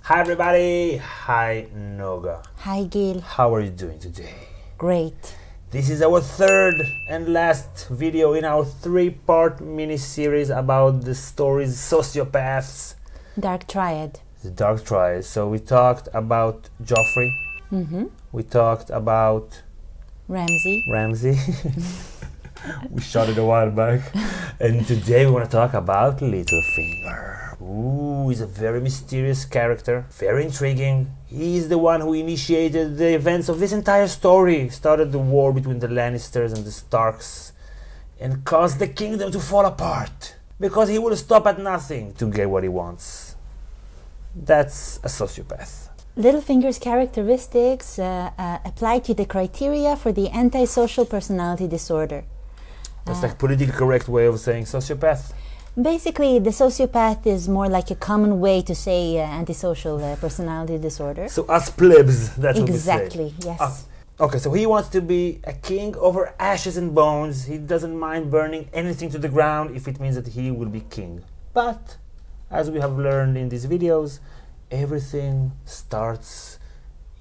Hi everybody! Hi Noga. Hi Gil. How are you doing today? Great. This is our third and last video in our three-part mini-series about the stories Sociopaths. Dark Triad. The Dark Triad. So we talked about Joffrey. We talked about Ramsay. We shot it a while back. And today we want to talk about Littlefinger. Ooh, he's a very mysterious character, very intriguing. He's the one who initiated the events of this entire story, started the war between the Lannisters and the Starks, and caused the kingdom to fall apart, because he will stop at nothing to get what he wants. That's a sociopath. Littlefinger's characteristics apply to the criteria for the antisocial personality disorder. That's like politically correct way of saying sociopath. Basically, the sociopath is more like a common way to say antisocial personality disorder. So us plebs, that's what we say. Exactly, yes. Okay, so he wants to be a king over ashes and bones. He doesn't mind burning anything to the ground if it means that he will be king. But, as we have learned in these videos, everything starts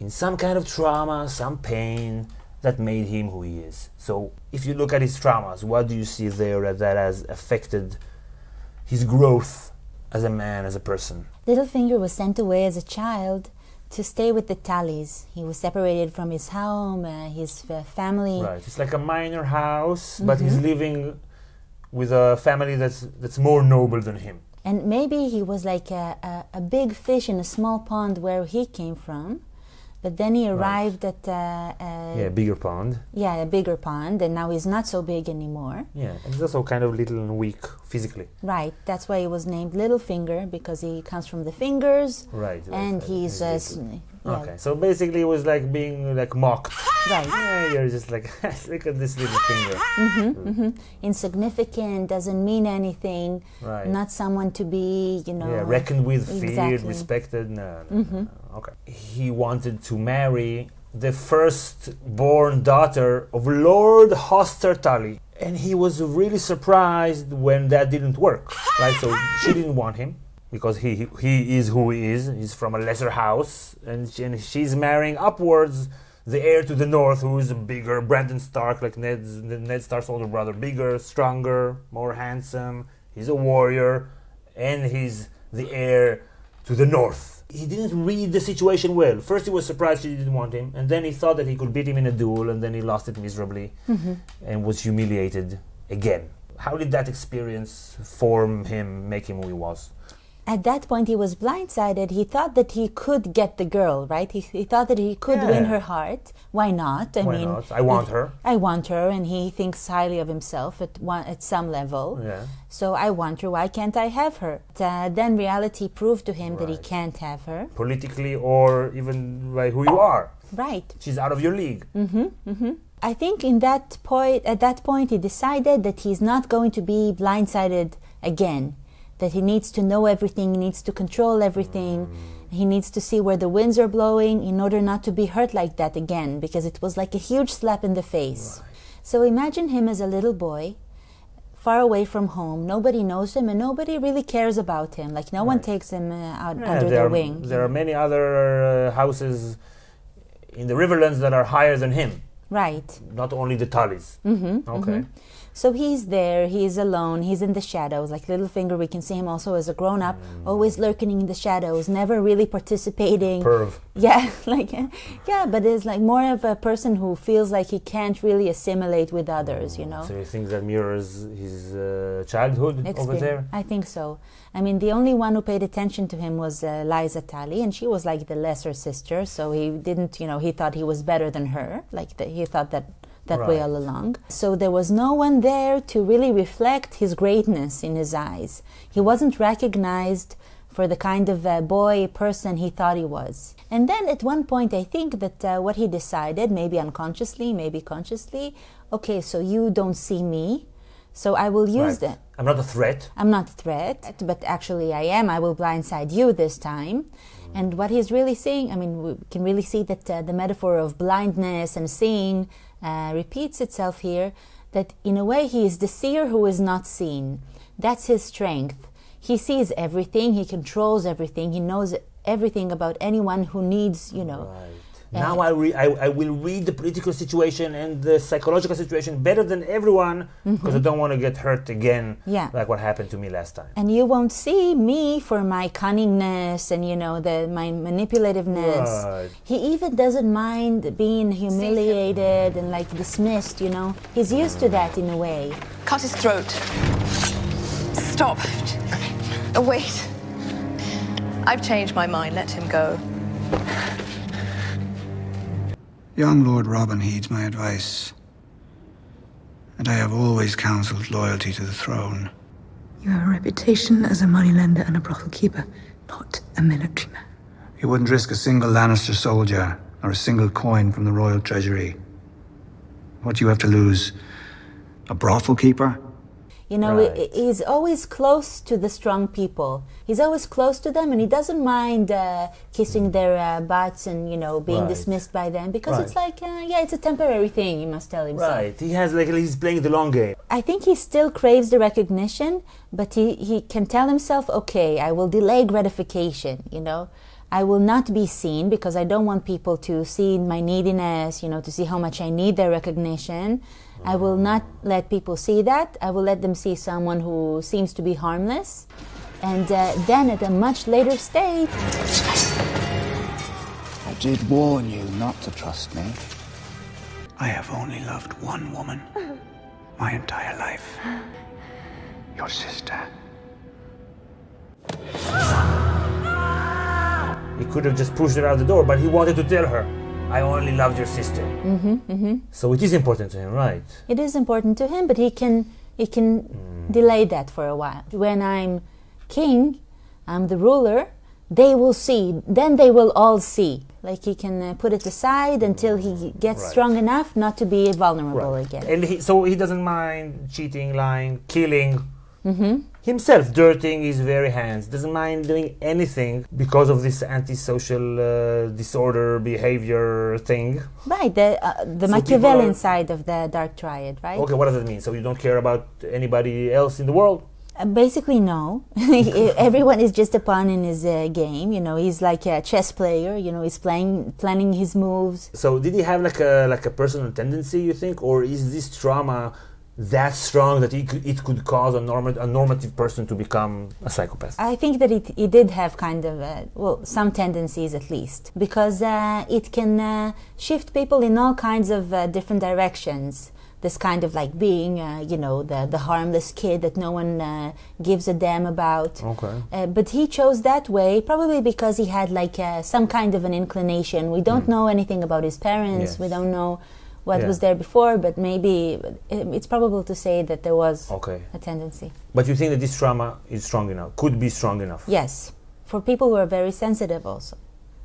in some kind of trauma, some pain that made him who he is. So, if you look at his traumas, what do you see there that has affected his growth as a man, as a person? Littlefinger was sent away as a child to stay with the Tullys. He was separated from his home, his family. Right, it's like a minor house, but he's living with a family that's more noble than him. And maybe he was like a big fish in a small pond where he came from. But then he arrived at a bigger pond. Yeah, a bigger pond, and now he's not so big anymore. Yeah, and he's also kind of little and weak physically. Right, that's why he was named Littlefinger, because he comes from the fingers. Right. And he's okay, so basically it was like being like mocked. Right. Yeah, you're just like, look at this little finger. Insignificant, doesn't mean anything. Right. Not someone to be, reckoned with, feared, Exactly. respected. No. Okay. He wanted to marry the first-born daughter of Lord Hoster Tully, and he was really surprised when that didn't work. Right. So she didn't want him, because he is who he is. He's from a lesser house, and she's marrying upwards the heir to the north, who is a bigger Brandon Stark, like Ned Stark's older brother, bigger, stronger, more handsome. He's a warrior, and he's the heir to the north. He didn't read the situation well. First he was surprised she didn't want him, and then he thought that he could beat him in a duel, and then he lost it miserably and was humiliated again. How did that experience form him, make him who he was? At that point, he was blindsided. He thought that he could get the girl, right? He thought that he could win her heart. Why not? Why not? I want her. I want her, and he thinks highly of himself at some level. Yeah. So I want her. Why can't I have her? Then reality proved to him that he can't have her. Politically, or even by who you are. Right. She's out of your league. I think at that point, he decided that he's not going to be blindsided again. That he needs to know everything, he needs to control everything, he needs to see where the winds are blowing in order not to be hurt like that again, because it was like a huge slap in the face. Right. So imagine him as a little boy, far away from home, nobody knows him and nobody really cares about him, like no one takes him out under their wing. There are many other houses in the Riverlands that are higher than him. Right. Not only the Tullys. Okay. So he's there, he's alone, he's in the shadows. Like Littlefinger, we can see him also as a grown-up, always lurking in the shadows, never really participating. Perv. Yeah, but it's like more of a person who feels like he can't really assimilate with others, So you think that mirrors his childhood over there? I think so. I mean, the only one who paid attention to him was Lysa Tully, and she was like the lesser sister, so he didn't, he thought he was better than her. He thought that way all along. So there was no one there to really reflect his greatness in his eyes. He wasn't recognized for the kind of person he thought he was. And then at one point, I think that what he decided, maybe unconsciously, maybe consciously, okay, so you don't see me, so I will use that. I'm not a threat. I'm not a threat, but actually I am. I will blindside you this time. And what he's really saying, I mean, we can really see that the metaphor of blindness and seeing repeats itself here, that in a way he is the seer who is not seen. That's his strength. He sees everything, he controls everything, he knows everything about anyone who needs, you know. Right. Now I will read the political situation and the psychological situation better than everyone because I don't want to get hurt again, like what happened to me last time. And you won't see me for my cunningness and, you know, my manipulativeness. Right. He even doesn't mind being humiliated and like dismissed, you know. He's used to that in a way. Cut his throat. Stop. Wait. I've changed my mind. Let him go. Young Lord Robin heeds my advice, and I have always counselled loyalty to the throne. You have a reputation as a moneylender and a brothel keeper, not a military man. You wouldn't risk a single Lannister soldier or a single coin from the royal treasury. What do you have to lose? A brothel keeper? You know, he's always close to the strong people. He's always close to them, and he doesn't mind kissing their butts and, you know, being dismissed by them, because it's like, it's a temporary thing, he must tell himself. Right, he has, like, he's playing the long game. I think he still craves the recognition, but he can tell himself, okay, I will delay gratification, you know. I will not be seen because I don't want people to see my neediness, you know, to see how much I need their recognition. I will not let people see that. I will let them see someone who seems to be harmless. And then at a much later stage... I did warn you not to trust me. I have only loved one woman my entire life. Your sister. He could have just pushed her out the door, but he wanted to tell her, I only loved your sister. So it is important to him, right? It is important to him, but he can delay that for a while. When I'm king, I'm the ruler, they will see, then they will all see. Like he can put it aside until he gets strong enough not to be vulnerable again. And so he doesn't mind cheating, lying, killing. Himself, dirtying his very hands, doesn't mind doing anything because of this antisocial disorder behavior thing. Right, the Machiavellian side of the Dark Triad, right? Okay, what does that mean? So you don't care about anybody else in the world? Basically, no. Everyone is just a pawn in his game. You know, he's like a chess player. You know, he's planning his moves. So did he have like a personal tendency, you think, or is this trauma that strong that it could cause a normative person to become a psychopath? I think that he did have kind of, some tendencies at least, because it can shift people in all kinds of different directions. This kind of like being, the harmless kid that no one gives a damn about. Okay. But he chose that way probably because he had like some kind of an inclination. We don't know anything about his parents. Yes. We don't know what was there before, but maybe it's probable to say that there was a tendency. But you think that this trauma is strong enough, could be strong enough? Yes, for people who are very sensitive also.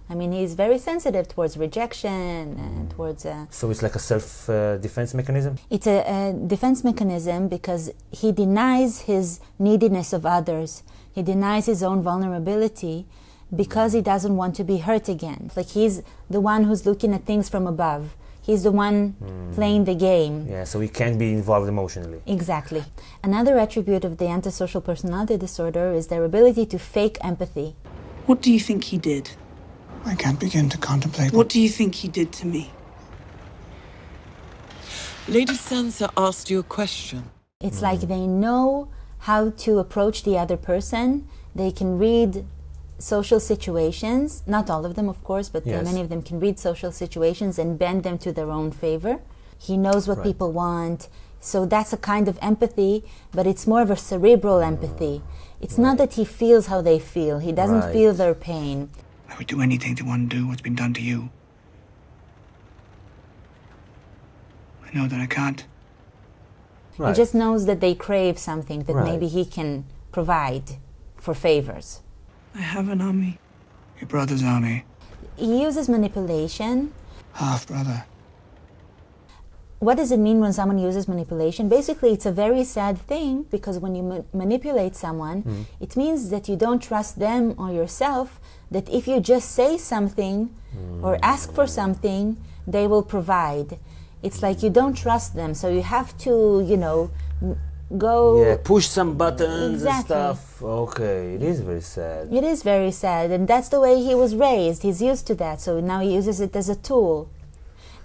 I mean, he's very sensitive towards rejection and towards... So it's like a self-defense mechanism? It's a defense mechanism because he denies his neediness of others. He denies his own vulnerability because he doesn't want to be hurt again. Like he's the one who's looking at things from above. He's the one playing the game. Yeah, so he can't be involved emotionally. Exactly. Another attribute of the antisocial personality disorder is their ability to fake empathy. What do you think he did? I can't begin to contemplate. What do you think he did to me? Lady Sansa asked you a question. It's like they know how to approach the other person. They can read social situations, not all of them of course, but many of them can read social situations and bend them to their own favor. He knows what people want, so that's a kind of empathy, but it's more of a cerebral empathy. It's not that he feels how they feel, he doesn't feel their pain. I would do anything to undo what's been done to you. I know that I can't. He just knows that they crave something that maybe he can provide for favors. I have an army. Your brother's army. He uses manipulation. Half-brother. What does it mean when someone uses manipulation? Basically, it's a very sad thing because when you manipulate someone, it means that you don't trust them or yourself, that if you just say something or ask for something, they will provide. It's like you don't trust them, so you have to, go... push some buttons Exactly. and stuff. Okay, it is very sad. It is very sad, and that's the way he was raised. He's used to that, so now he uses it as a tool.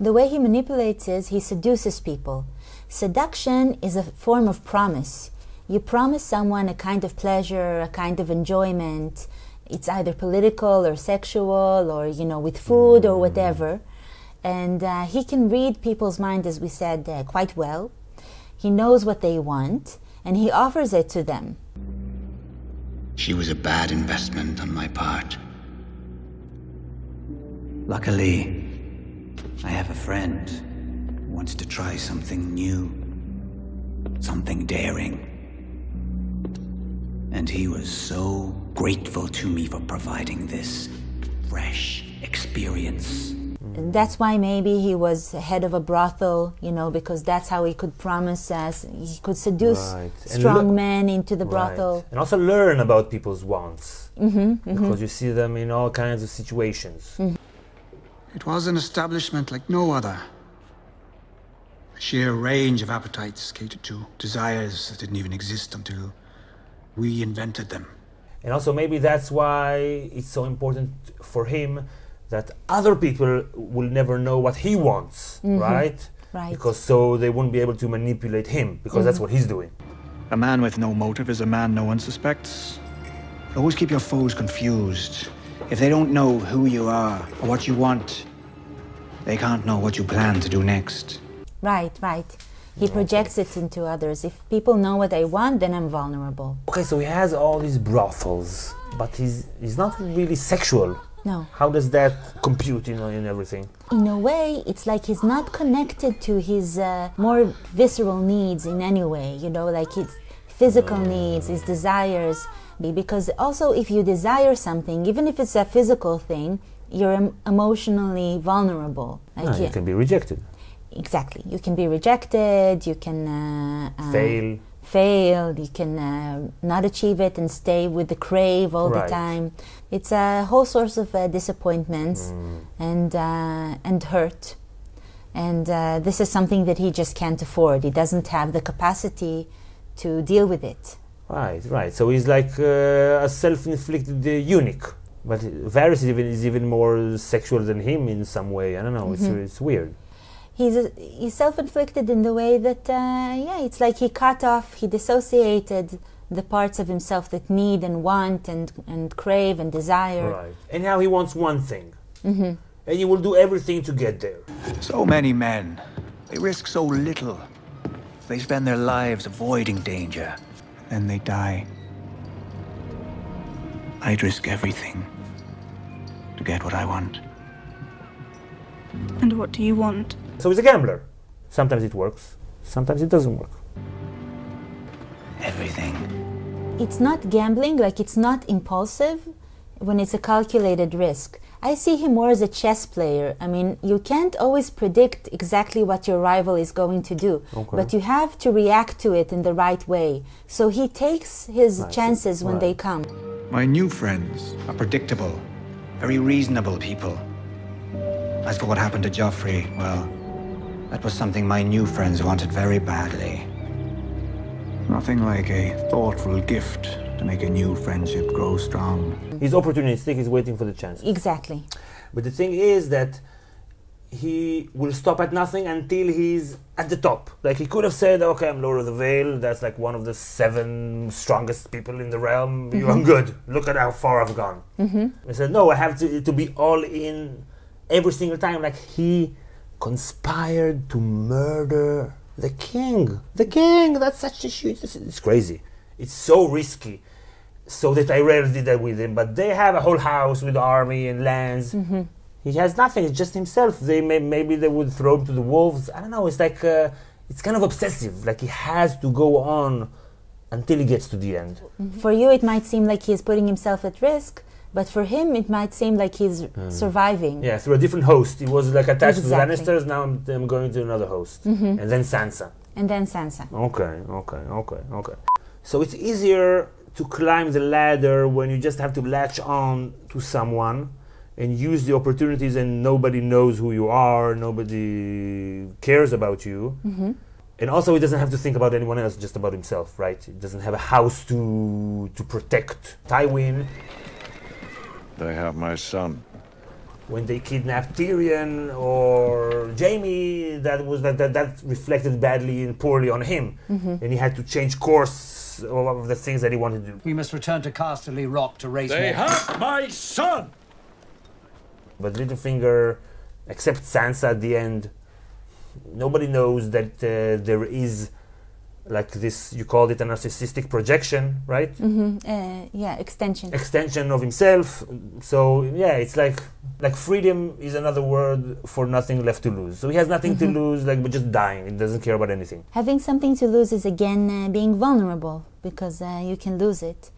The way he manipulates is he seduces people. Seduction is a form of promise. You promise someone a kind of pleasure, a kind of enjoyment. It's either political or sexual or, with food or whatever. And he can read people's mind, as we said, quite well. He knows what they want, and he offers it to them. She was a bad investment on my part. Luckily, I have a friend who wants to try something new, something daring. And he was so grateful to me for providing this fresh experience. And that's why maybe he was head of a brothel, because that's how he could promise us. He could seduce strong men into the brothel. Right. And also learn about people's wants. Because you see them in all kinds of situations. It was an establishment like no other. A sheer range of appetites catered to, desires that didn't even exist until we invented them. And also maybe that's why it's so important for him that other people will never know what he wants, right? Right. Because so they won't be able to manipulate him, because that's what he's doing. A man with no motive is a man no one suspects. Always keep your foes confused. If they don't know who you are or what you want, they can't know what you plan to do next. Right. He projects it into others. If people know what I want, then I'm vulnerable. Okay, so he has all these brothels, but he's not really sexual. No. How does that compute, in everything? In a way, it's like he's not connected to his more visceral needs in any way, like his physical needs, his desires. Because also if you desire something, even if it's a physical thing, you're emotionally vulnerable. Like You can be rejected. Exactly. You can be rejected, you can... fail, you can not achieve it and stay with the crave all the time. It's a whole source of disappointments and hurt. And this is something that he just can't afford. He doesn't have the capacity to deal with it. Right. So he's like a self-inflicted eunuch. But Varys is even more sexual than him in some way. I don't know, it's weird. He's self-inflicted in the way that, it's like he dissociated the parts of himself that need and want and crave and desire. Right. And now he wants one thing. And he will do everything to get there. So many men, they risk so little. They spend their lives avoiding danger, then they die. I'd risk everything to get what I want. And what do you want? So he's a gambler. Sometimes it works, sometimes it doesn't work. Everything. It's not gambling, it's not impulsive when it's a calculated risk. I see him more as a chess player. I mean, you can't always predict exactly what your rival is going to do, but you have to react to it in the right way. So he takes his chances when they come. My new friends are predictable, very reasonable people. As for what happened to Joffrey, well, that was something my new friends wanted very badly. Nothing like a thoughtful gift to make a new friendship grow strong. He's opportunistic, he's waiting for the chance. Exactly. But the thing is that he will stop at nothing until he's at the top. Like he could have said, okay, I'm Lord of the Vale, that's like one of the 7 strongest people in the realm. I'm good. Look at how far I've gone. He said, no, I have to be all in every single time. Like he conspired to murder the king. The king, that's such a shit. It's crazy. It's so risky. So the Tyrells did that with him, but they have a whole house with army and lands. He has nothing, it's just himself. Maybe they would throw him to the wolves. I don't know, it's like, it's kind of obsessive. Like he has to go on until he gets to the end. For you, it might seem like he's putting himself at risk, but for him, it might seem like he's surviving. Yeah, through a different host. He was like attached to the Lannisters, now I'm going to another host. And then Sansa. Okay. So it's easier to climb the ladder when you just have to latch on to someone and use the opportunities and nobody knows who you are, nobody cares about you. And also he doesn't have to think about anyone else, just about himself, right? He doesn't have a house to protect. Tywin, They have my son. when they kidnapped Tyrion or Jaime, that reflected badly and poorly on him. And he had to change course of the things that he wanted to do. We must return to Casterly Rock to raise They more. have my son! But Littlefinger accepts Sansa at the end. Nobody knows that there is like this, you called it a narcissistic projection, right? Yeah, extension. Extension of himself. So yeah, it's like freedom is another word for nothing left to lose. So he has nothing to lose, like, but just dying. He doesn't care about anything. Having something to lose is again being vulnerable, because you can lose it.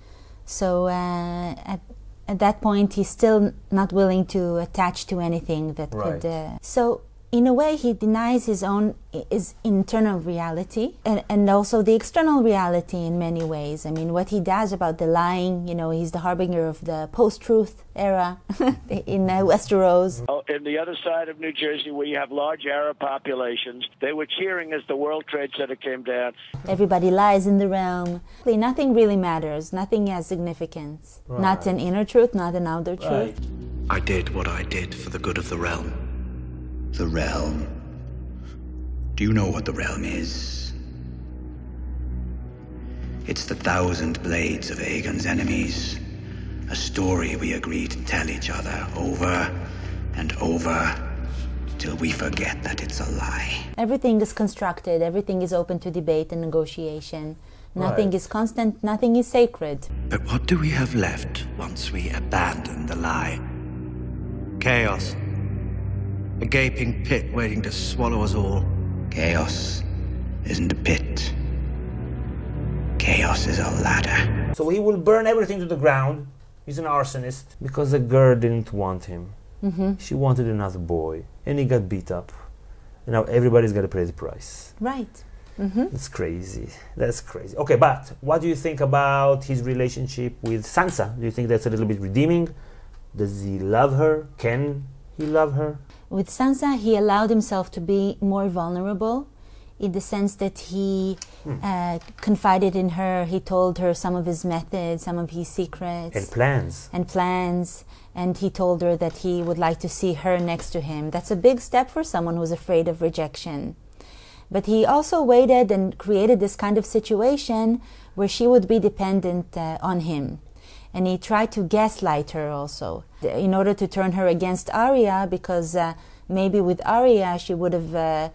So at that point, he's still not willing to attach to anything that could. So in a way, he denies his internal reality and also the external reality in many ways. I mean, what he does about the lying, you know, he's the harbinger of the post-truth era in Westeros. In the other side of New Jersey, where you have large Arab populations, they were cheering as the World Trade Center came down. Everybody lies in the realm. Nothing really matters. Nothing has significance. Right. Not an inner truth, not an outer truth. I did what I did for the good of the realm. The realm. Do you know what the realm is? It's the 1,000 blades of Aegon's enemies. A story we agree to tell each other over and over till we forget that it's a lie. Everything is constructed. Everything is open to debate and negotiation. Nothing is constant. Nothing is sacred. But what do we have left once we abandon the lie? Chaos. A gaping pit waiting to swallow us all. Chaos isn't a pit. Chaos is a ladder. So he will burn everything to the ground. He's an arsonist because the girl didn't want him. She wanted another boy, and he got beat up. And now everybody's got to pay the price. Right. That's crazy. That's crazy. Okay, but what do you think about his relationship with Sansa? Do you think that's a little bit redeeming? Does he love her? Can he love her? With Sansa, he allowed himself to be more vulnerable in the sense that he confided in her. He told her some of his methods, some of his secrets. And plans. And he told her that he would like to see her next to him. That's a big step for someone who's afraid of rejection. But he also waited and created this kind of situation where she would be dependent on him. And he tried to gaslight her also in order to turn her against Arya, because maybe with Arya she would have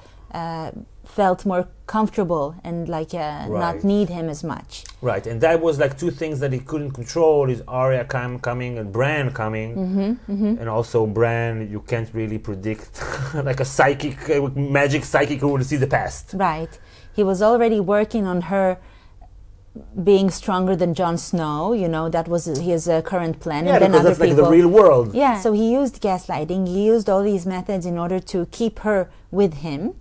felt more comfortable and not need him as much. Right, and that was like two things that he couldn't control: is Arya coming and Bran coming, and also Bran you can't really predict, like a psychic, magic psychic who will see the past. Right, he was already working on her being stronger than Jon Snow, you know, that was his current plan. Yeah, and then because other that's like people, the real world. Yeah, so he used gaslighting, he used all these methods in order to keep her with him.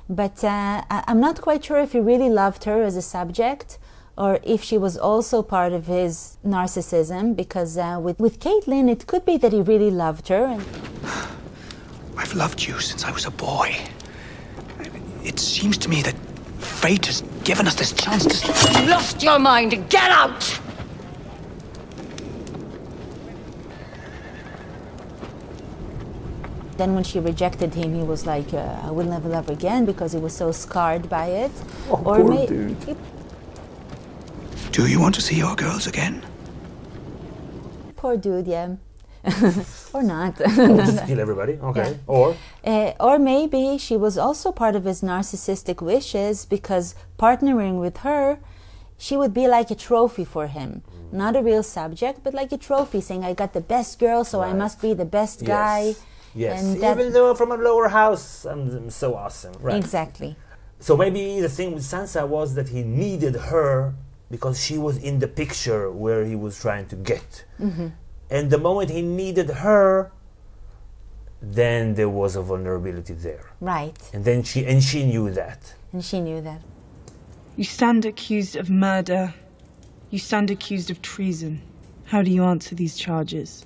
But I'm not quite sure if he really loved her as a subject or if she was also part of his narcissism, because with Catelyn, it could be that he really loved her. I've loved you since I was a boy. It seems to me that fate has given us this chance to... You lost your mind. Get out! Then when she rejected him, he was like, I will never love again, because he was so scarred by it. Oh, or poor dude. Do you want to see your girls again? Poor dude, yeah. Or not. Just kill everybody, okay. Yeah. Or maybe she was also part of his narcissistic wishes, because partnering with her, she would be like a trophy for him. Not a real subject, but like a trophy, saying, I got the best girl, so I must be the best guy. Yes, and even though from a lower house, I'm so awesome. Right. Exactly. So maybe the thing with Sansa was that he needed her because she was in the picture where he was trying to get. And the moment he needed her, then there was a vulnerability there. Right. And then she knew that. And she knew that. You stand accused of murder. You stand accused of treason. How do you answer these charges?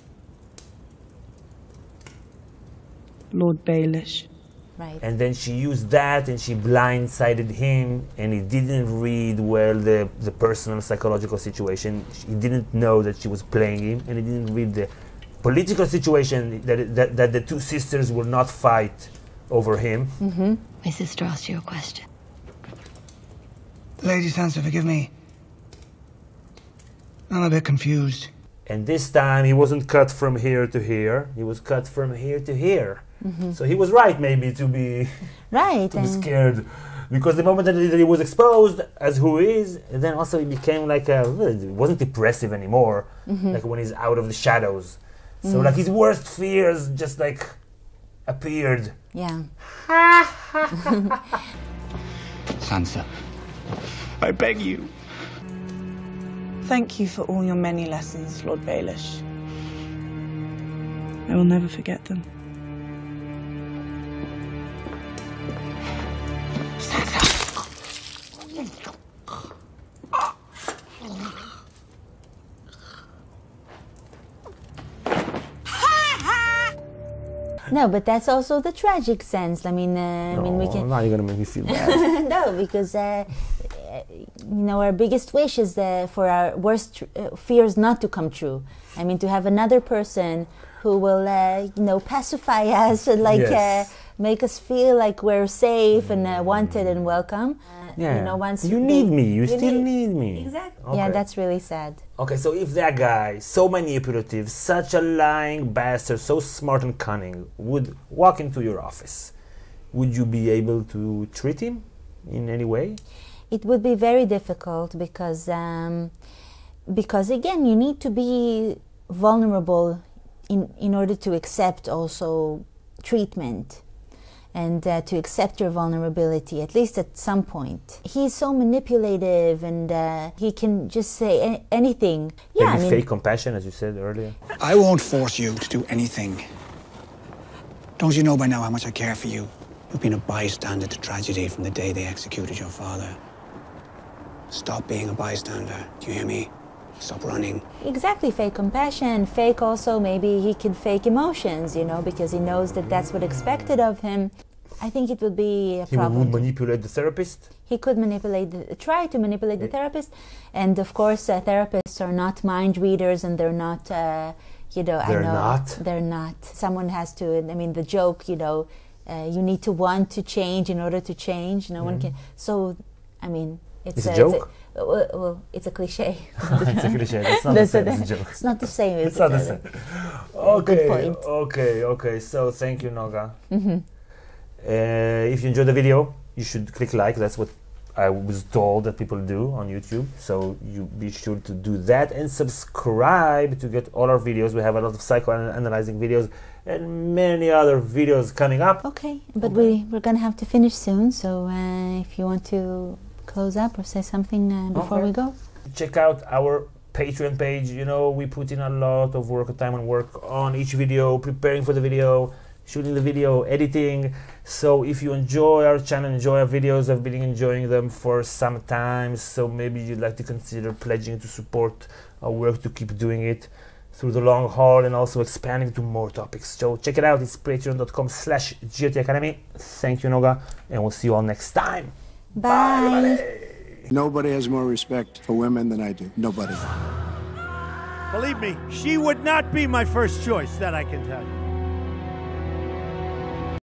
Lord Baelish. Right. And then she used that and she blindsided him, and he didn't read well the personal psychological situation. He didn't know that she was playing him, and he didn't read the political situation that the two sisters will not fight over him. Mm-hmm. My sister asked you a question. Lady Sansa, forgive me. I'm a bit confused. And this time he wasn't cut from here to here. He was cut from here to here. Mm-hmm. So he was right, maybe, to be scared, because the moment that he was exposed as who he is, and then also he became like it wasn't depressive anymore, like when he's out of the shadows. So like his worst fears just like appeared. Yeah. Sansa, I beg you. Thank you for all your many lessons, Lord Baelish. I will never forget them. No, but that's also the tragic sense. I mean, we can. Now you're gonna make me feel bad. No, because our biggest wish is for our worst fears not to come true. I mean, to have another person who will, pacify us and make us feel like we're safe and wanted and welcome. Once you need me, you still need me. Exactly. Okay. Yeah, that's really sad. Okay, so if that guy, so manipulative, such a lying bastard, so smart and cunning, would walk into your office, would you be able to treat him in any way? It would be very difficult because again, you need to be vulnerable in order to accept also treatment. And to accept your vulnerability, at least at some point. He's so manipulative, and he can just say anything. Yeah, Maybe fake compassion, as you said earlier. I won't force you to do anything. Don't you know by now how much I care for you? You've been a bystander to tragedy from the day they executed your father. Stop being a bystander. Do you hear me? Stop running. Exactly, fake compassion. Fake also, maybe he can fake emotions, because he knows that that's what's expected of him. I think it would be a problem. He would manipulate the therapist? He could try to manipulate the therapist. And of course, therapists are not mind readers, and they're not, They're not. Someone has to, the joke, you need to want to change in order to change. No one can. So, it's a joke? Well, it's a cliche. It's a cliche. That's not the same as a joke. It's not the same. It's not the same. Okay. Good point. Okay. So thank you, Noga. If you enjoyed the video, you should click like. That's what I was told that people do on YouTube. So you be sure to do that and subscribe to get all our videos. We have a lot of psychoanalyzing videos and many other videos coming up. Okay, but we're gonna have to finish soon. So if you want to close up or say something before we go. Check out our Patreon page. We put in a lot of time and work on each video, preparing for the video, shooting the video, editing. So if you enjoy our channel, enjoy our videos, I've been enjoying them for some time, so maybe you'd like to consider pledging to support our work, to keep doing it through the long haul and also expanding to more topics. So check it out. It's patreon.com/GOT Academy. Thank you, Noga, and we'll see you all next time. Bye. Nobody has more respect for women than I do. Nobody. Believe me, she would not be my first choice, that I can tell you.